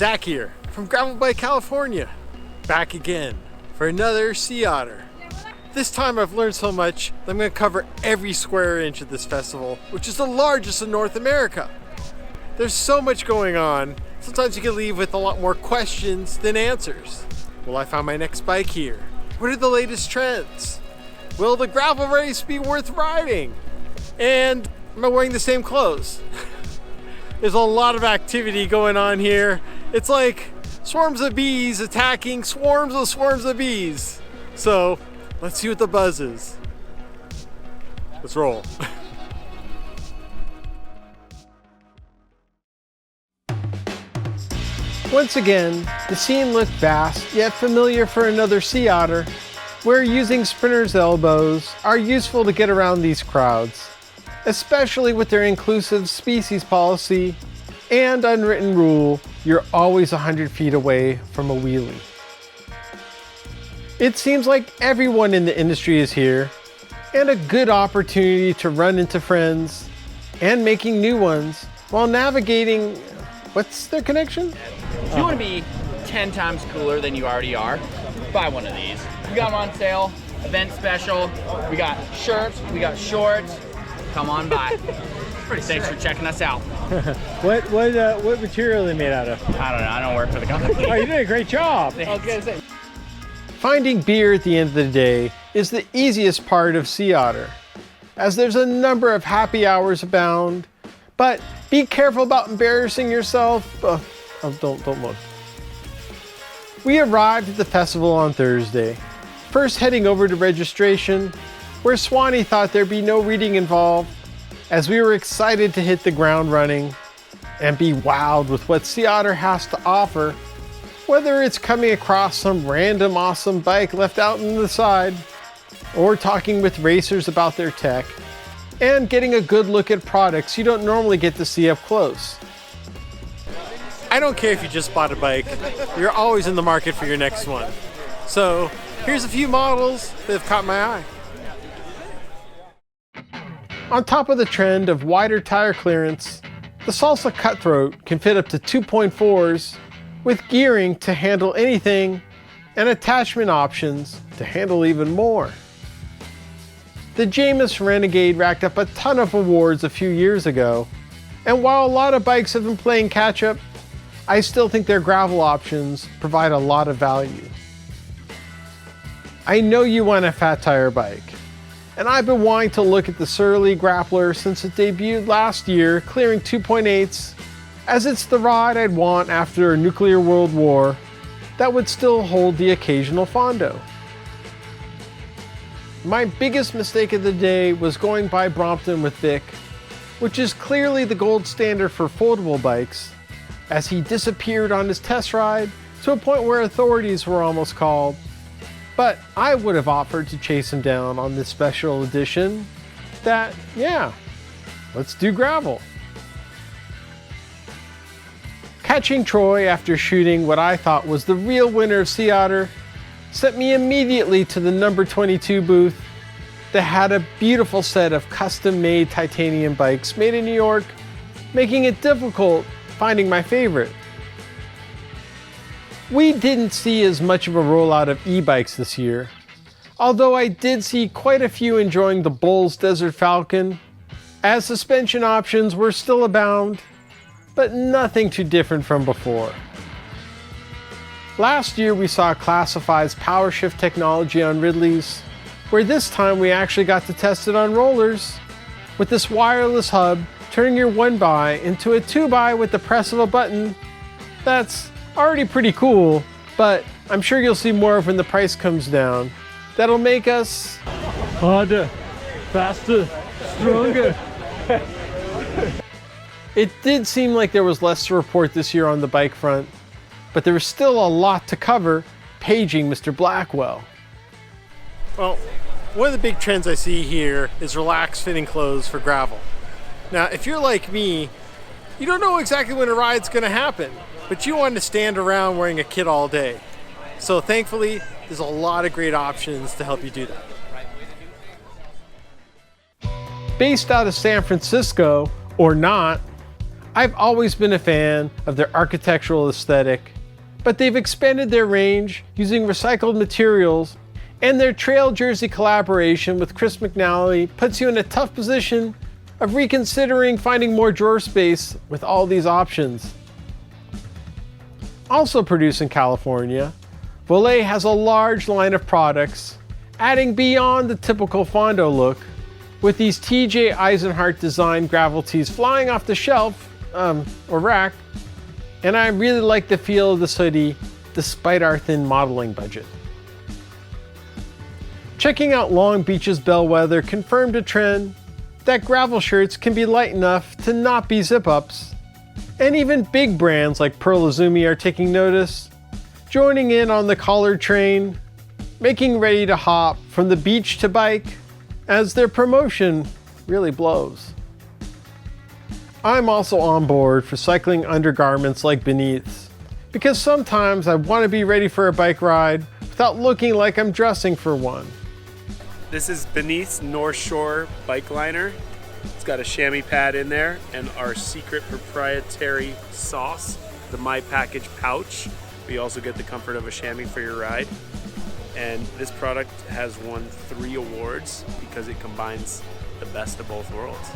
Zach here from Gravel Bike, California. Back again for another Sea Otter. This time I've learned so much that I'm going to cover every square inch of this festival, which is the largest in North America. There's so much going on, sometimes you can leave with a lot more questions than answers. Will I find my next bike here? What are the latest trends? Will the gravel race be worth riding? And am I wearing the same clothes? There's a lot of activity going on here. It's like swarms of bees attacking swarms of bees. So let's see what the buzz is. Let's roll. Once again, the scene looked vast yet familiar for another Sea Otter, where using sprinters' elbows are useful to get around these crowds, especially with their inclusive species policy and unwritten rule, you're always 100 feet away from a wheelie. It seems like everyone in the industry is here, and a good opportunity to run into friends and making new ones while navigating, what's their connection? If you want to be 10 times cooler than you already are, buy one of these. We got them on sale, event special. We got shirts, we got shorts. Come on by. Thanks for checking us out. What material are they made out of? I don't know. I don't work for the company. Oh, you did a great job. Finding beer at the end of the day is the easiest part of Sea Otter, as there's a number of happy hours abound. But be careful about embarrassing yourself. Don't look. We arrived at the festival on Thursday, first heading over to registration, where Swanee thought there'd be no reading involved, as we were excited to hit the ground running and be wowed with what Sea Otter has to offer, whether it's coming across some random awesome bike left out on the side, or talking with racers about their tech, and getting a good look at products you don't normally get to see up close. I don't care if you just bought a bike, you're always in the market for your next one. So here's a few models that have caught my eye. On top of the trend of wider tire clearance, the Salsa Cutthroat can fit up to 2.4s with gearing to handle anything and attachment options to handle even more. The Jameis Renegade racked up a ton of awards a few years ago, and while a lot of bikes have been playing catch up, I still think their gravel options provide a lot of value. I know you want a fat tire bike, and I've been wanting to look at the Surly Grappler since it debuted last year, clearing 2.8s, as it's the ride I'd want after a nuclear world war that would still hold the occasional fondo. My biggest mistake of the day was going by Brompton with Vic, which is clearly the gold standard for foldable bikes, as he disappeared on his test ride to a point where authorities were almost called. But I would have offered to chase him down on this special edition that, yeah, let's do gravel. Catching Troy after shooting what I thought was the real winner of Sea Otter sent me immediately to the number 22 booth that had a beautiful set of custom-made titanium bikes made in New York, making it difficult finding my favorite. We didn't see as much of a rollout of e-bikes this year, although I did see quite a few enjoying the Bulls Desert Falcon, as suspension options were still abound, but nothing too different from before. Last year we saw Classified's power shift technology on Ridley's, where this time we actually got to test it on rollers, with this wireless hub turning your 1x into a 2x with the press of a button. That's already pretty cool, but I'm sure you'll see more of when the price comes down. That'll make us harder, faster, stronger. It did seem like there was less to report this year on the bike front, but there was still a lot to cover, paging Mr. Blackwell. Well, one of the big trends I see here is relaxed fitting clothes for gravel. Now, if you're like me, you don't know exactly when a ride's going to happen, but you want to stand around wearing a kit all day. So thankfully, there's a lot of great options to help you do that. Based out of San Francisco, or not, I've always been a fan of their architectural aesthetic, but they've expanded their range using recycled materials, and their trail jersey collaboration with Chris McNally puts you in a tough position of reconsidering finding more drawer space with all these options. Also produced in California, Volet has a large line of products, adding beyond the typical Fondo look, with these TJ Eisenhart designed gravel tees flying off the shelf, or rack, and I really like the feel of this hoodie despite our thin modeling budget. Checking out Long Beach's Bellwether confirmed a trend that gravel shirts can be light enough to not be zip-ups, and even big brands like Pearl Izumi are taking notice, joining in on the collared train, making ready to hop from the beach to bike, as their promotion really blows. I'm also on board for cycling undergarments like Beneath's, because sometimes I want to be ready for a bike ride without looking like I'm dressing for one. This is Beneath's North Shore bike liner. It's got a chamois pad in there and our secret proprietary sauce, the My Package pouch. We also get the comfort of a chamois for your ride. And this product has won 3 awards because it combines the best of both worlds.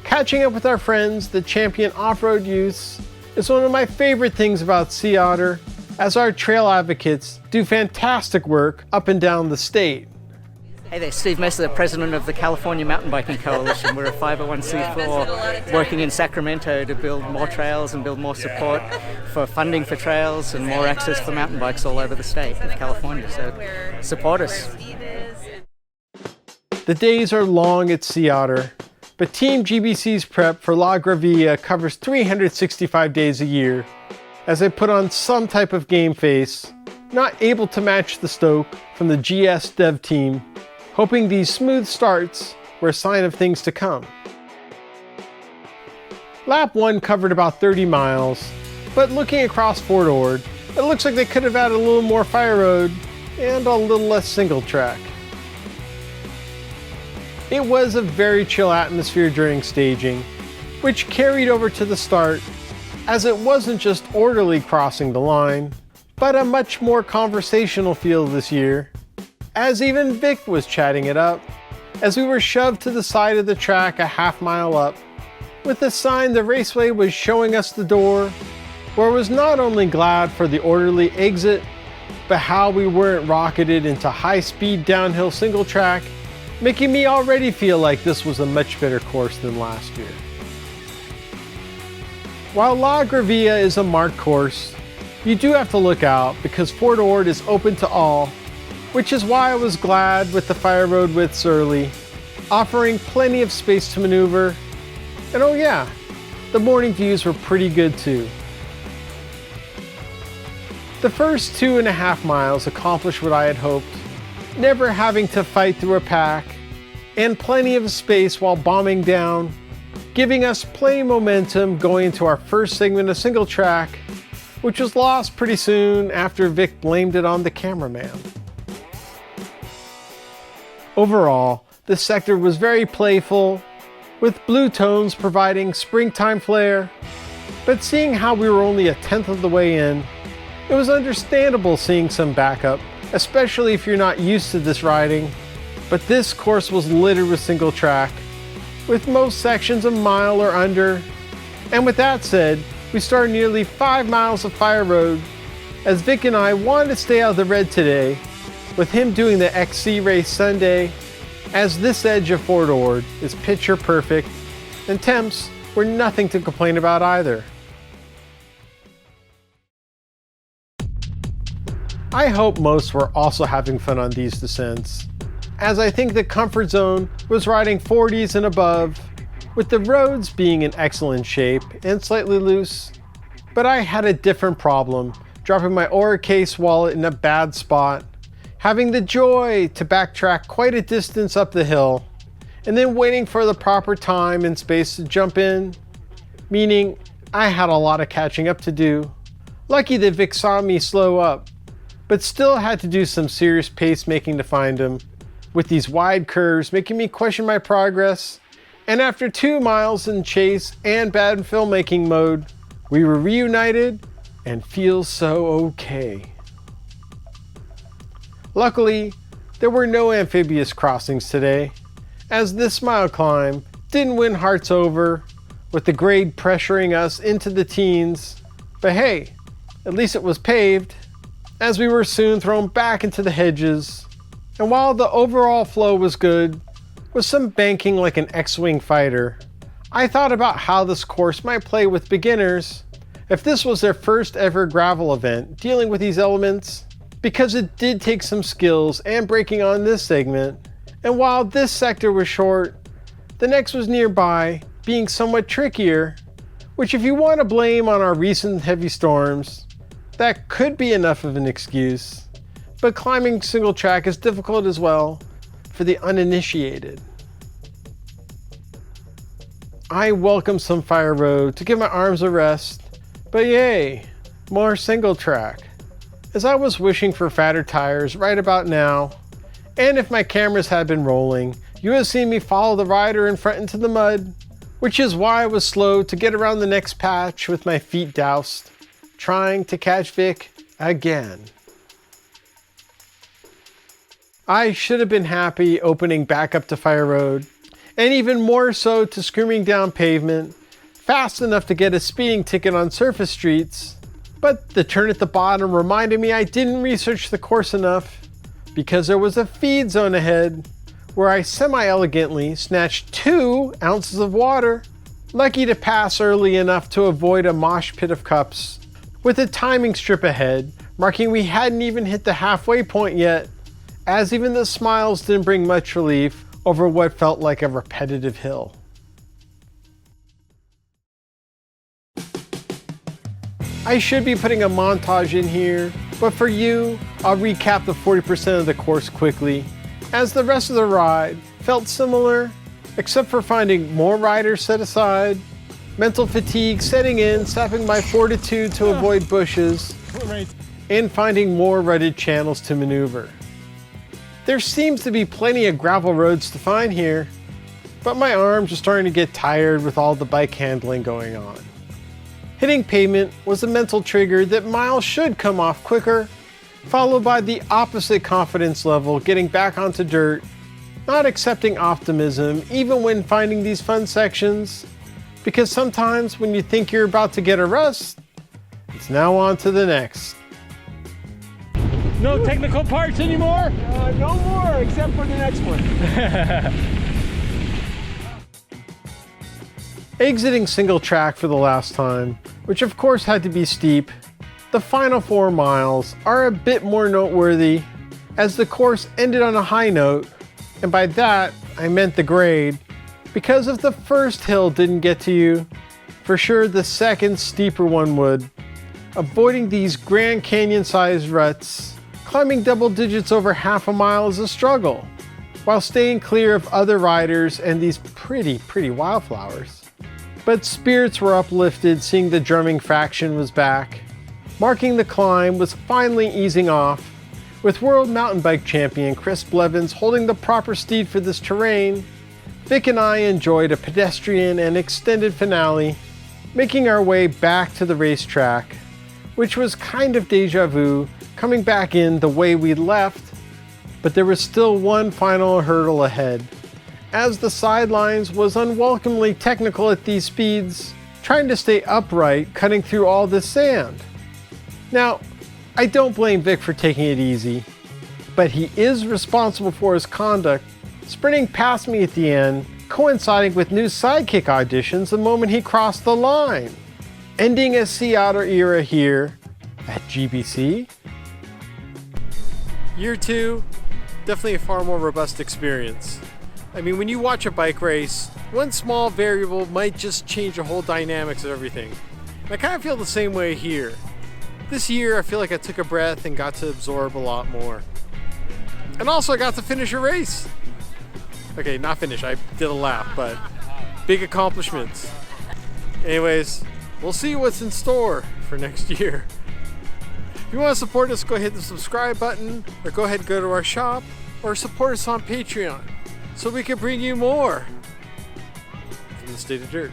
Catching up with our friends, the Champion Off-Road Youths, is one of my favorite things about Sea Otter, as our trail advocates do fantastic work up and down the state. Hey there, Steve Messer, President of the California Mountain Biking Coalition. We're a 501c4 working in Sacramento to build more trails and build more support for funding for trails and more access for mountain bikes all over the state of California. So support us. The days are long at Sea Otter, but Team GBC's prep for La Gravilla covers 365 days a year, as they put on some type of game face, not able to match the stoke from the GS dev team, hoping these smooth starts were a sign of things to come. Lap 1 covered about 30 miles, but looking across Fort Ord, it looks like they could have added a little more fire road and a little less single track. It was a very chill atmosphere during staging, which carried over to the start, as it wasn't just orderly crossing the line, but a much more conversational feel this year, as even Vic was chatting it up, as we were shoved to the side of the track a half-mile up, with a sign the raceway was showing us the door, where I was not only glad for the orderly exit, but how we weren't rocketed into high-speed downhill single track, making me already feel like this was a much better course than last year. While La Gravilla is a marked course, you do have to look out because Fort Ord is open to all, which is why I was glad with the fire road widths early, offering plenty of space to maneuver. And oh yeah, the morning views were pretty good too. The first 2.5 miles accomplished what I had hoped, never having to fight through a pack, and plenty of space while bombing down, giving us plenty of momentum going into our first segment of single track, which was lost pretty soon after Vic blamed it on the cameraman. Overall, this sector was very playful, with blue tones providing springtime flair, but seeing how we were only 1/10 of the way in, it was understandable seeing some backup, especially if you're not used to this riding, but this course was littered with single track, with most sections a mile or under, and with that said, we started nearly 5 miles of fire road, as Vic and I wanted to stay out of the red today, with him doing the XC race Sunday, as this edge of Fort Ord is picture perfect, and temps were nothing to complain about either. I hope most were also having fun on these descents, as I think the comfort zone was riding 40s and above, with the roads being in excellent shape and slightly loose, but I had a different problem, dropping my Aura case wallet in a bad spot, having the joy to backtrack quite a distance up the hill, and then waiting for the proper time and space to jump in, meaning I had a lot of catching up to do. Lucky that Vic saw me slow up, but still had to do some serious pacemaking to find him, with these wide curves making me question my progress, And after 2 miles in chase and bad filmmaking mode, we were reunited and feel so okay. Luckily, there were no amphibious crossings today, as this mile climb didn't win hearts over, with the grade pressuring us into the teens. But hey, at least it was paved, as we were soon thrown back into the hedges. And while the overall flow was good, with some banking like an X-Wing fighter, I thought about how this course might play with beginners if this was their first ever gravel event dealing with these elements, because it did take some skills and braking on this segment. And while this sector was short, the next was nearby, being somewhat trickier, which if you want to blame on our recent heavy storms, that could be enough of an excuse. But climbing single track is difficult as well for the uninitiated. I welcome some fire road to give my arms a rest, but yay, more single track. As I was wishing for fatter tires right about now, and if my cameras had been rolling, you would have seen me follow the rider in front into the mud, which is why I was slow to get around the next patch with my feet doused, trying to catch Vic again. I should have been happy opening back up to Fire Road, and even more so to screaming down pavement, fast enough to get a speeding ticket on surface streets. But the turn at the bottom reminded me I didn't research the course enough, because there was a feed zone ahead, where I semi-elegantly snatched 2 ounces of water, lucky to pass early enough to avoid a mosh pit of cups, with a timing strip ahead, marking we hadn't even hit the halfway point yet, as even the smiles didn't bring much relief over what felt like a repetitive hill. I should be putting a montage in here, but for you, I'll recap the 40% of the course quickly, as the rest of the ride felt similar, except for finding more riders set aside, mental fatigue setting in, sapping my fortitude to avoid bushes, and finding more rutted channels to maneuver. There seems to be plenty of gravel roads to find here, but my arms are starting to get tired with all the bike handling going on. Hitting pavement was a mental trigger that miles should come off quicker, followed by the opposite confidence level getting back onto dirt, not accepting optimism even when finding these fun sections, because sometimes when you think you're about to get a rest, it's now on to the next. No technical parts anymore? No more, except for the next one. Exiting single track for the last time, which of course had to be steep, the final 4 miles are a bit more noteworthy, as the course ended on a high note, and by that I meant the grade, because if the first hill didn't get to you, for sure the second steeper one would. Avoiding these Grand Canyon-sized ruts, climbing double digits over half a mile is a struggle, while staying clear of other riders and these pretty wildflowers. But spirits were uplifted seeing the drumming faction was back. Marking the climb was finally easing off, with World Mountain Bike Champion Chris Blevins holding the proper steed for this terrain. Vic and I enjoyed a pedestrian and extended finale, making our way back to the racetrack, which was kind of deja vu, coming back in the way we left, but there was still one final hurdle ahead, as the sidelines was unwelcomely technical at these speeds, trying to stay upright, cutting through all this sand. Now, I don't blame Vic for taking it easy, but he is responsible for his conduct, sprinting past me at the end, coinciding with new sidekick auditions the moment he crossed the line, ending a Sea Otter era here at GBC. Year 2, definitely a far more robust experience. I mean, when you watch a bike race, one small variable might just change the whole dynamics of everything. And I kind of feel the same way here. This year, I feel like I took a breath and got to absorb a lot more. And also, I got to finish a race. Okay, not finish, I did a lap, but big accomplishments. Anyways, we'll see what's in store for next year. If you want to support us, go ahead hit the subscribe button, or go ahead and go to our shop, or support us on Patreon, so we can bring you more. in the state of dirt.